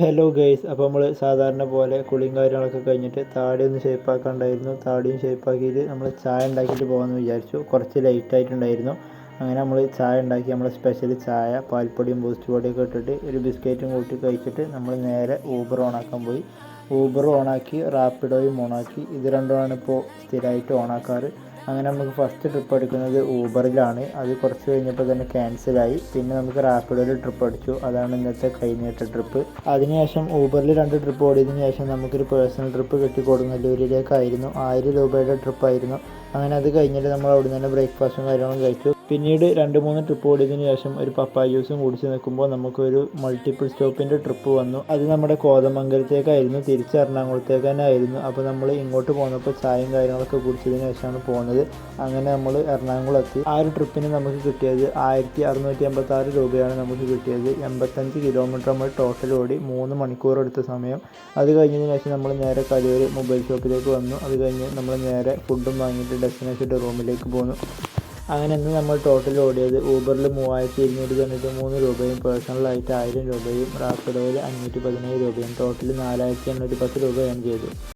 Hello guys, അപ്പോൾ നമ്മൾ സാധാരണ പോലെ കുളിയും കാര്യങ്ങളൊക്കെ കഴിഞ്ഞിട്ട് താടി ഒന്ന് ഷേപ്പാക്കാണ്ടായിരുന്നു. താടിയും ഷേപ്പാക്കിയിട്ട് നമ്മൾ ചായ ഉണ്ടാക്കിയിട്ട് പോകാമെന്ന് വിചാരിച്ചു. കുറച്ച് ലേറ്റ് ആയിട്ടുണ്ടായിരുന്നു. അങ്ങനെ നമ്മൾ ചായ ഉണ്ടാക്കി, നമ്മൾ സ്പെഷ്യൽ ചായ പാൽപ്പൊടിയും ബൂസ്റ്റ് പൊടിയൊക്കെ ഇട്ടിട്ട് ഒരു ബിസ്ക്കറ്റും കൂട്ടി കഴിച്ചിട്ട് നമ്മൾ നേരെ ഊബർ ഓണാക്കാൻ പോയി. ഊബർ ഓണാക്കി, റാപ്പിഡോയും ഓണാക്കി. ഇത് രണ്ടുമാണ് ഇപ്പോൾ സ്ഥിരമായിട്ട് ഓണാക്കാറ്. അങ്ങനെ നമുക്ക് ഫസ്റ്റ് ട്രിപ്പ് എടുക്കുന്നത് ഊബറിലാണ്. അത് കുറച്ച് കഴിഞ്ഞപ്പോൾ തന്നെ ക്യാൻസലായി. പിന്നെ നമുക്ക് റാപ്പിഡോയിൽ ട്രിപ്പ് അടിച്ചു. അതാണ് ഇന്നത്തെ കഴിഞ്ഞിട്ട ട്രിപ്പ്. അതിനുശേഷം ഊബറിൽ 2 ട്രിപ്പ് ഓടിയതിനു ശേഷം നമുക്കൊരു പേഴ്സണൽ ട്രിപ്പ് കിട്ടി കൊടുങ്ങല്ലൂരിലേക്കായിരുന്നു. 1000 രൂപയുടെ ട്രിപ്പായിരുന്നു. അങ്ങനെ അത് കഴിഞ്ഞിട്ട് നമ്മൾ അവിടെ നിന്ന് തന്നെ ബ്രേക്ക്ഫാസ്റ്റും കാര്യങ്ങളും കഴിച്ചു. പിന്നീട് 2-3 ട്രിപ്പ് ഓടിയതിനു ശേഷം ഒരു പപ്പായ ജ്യൂസും കുടിച്ച് നിൽക്കുമ്പോൾ നമുക്കൊരു മൾട്ടിപ്പിൾ സ്റ്റോപ്പിൻ്റെ ട്രിപ്പ് വന്നു. അത് നമ്മുടെ കോതമംഗലത്തേക്കായിരുന്നു, തിരിച്ച് എറണാകുളത്തേക്ക് തന്നെ ആയിരുന്നു. അപ്പോൾ നമ്മൾ ഇങ്ങോട്ട് പോന്നപ്പോൾ ചായയും കാര്യങ്ങളൊക്കെ കുടിച്ചതിന് ശേഷമാണ് പോകുന്നത്. അങ്ങനെ നമ്മൾ എറണാകുളം എത്തി. ആ ഒരു ട്രിപ്പിന് നമുക്ക് കിട്ടിയത് 1686 രൂപയാണ് നമുക്ക് കിട്ടിയത്. 85 കിലോമീറ്റർ നമ്മൾ ടോട്ടൽ ഓടി. 3 മണിക്കൂർ എടുത്ത സമയം. അത് കഴിഞ്ഞതിന് ശേഷം നമ്മൾ നേരെ കലൂർ മൊബൈൽ ഷോപ്പിലേക്ക് വന്നു. അത് കഴിഞ്ഞ് നമ്മൾ നേരെ ഫുഡും വാങ്ങിയിട്ട് ഡെസ്റ്റിനേഷൻ റൂമിലേക്ക് പോന്നു. അങ്ങനെ ഇന്ന് നമ്മൾ ടോട്ടൽ ഓടിയത് ഊബറിൽ 3293 രൂപയും പേഴ്സണലായിട്ട് 1000 രൂപയും റാപ്പിഡോയിൽ 517 രൂപയും ടോട്ടൽ 4810 രൂപ ഏൺ ചെയ്തു.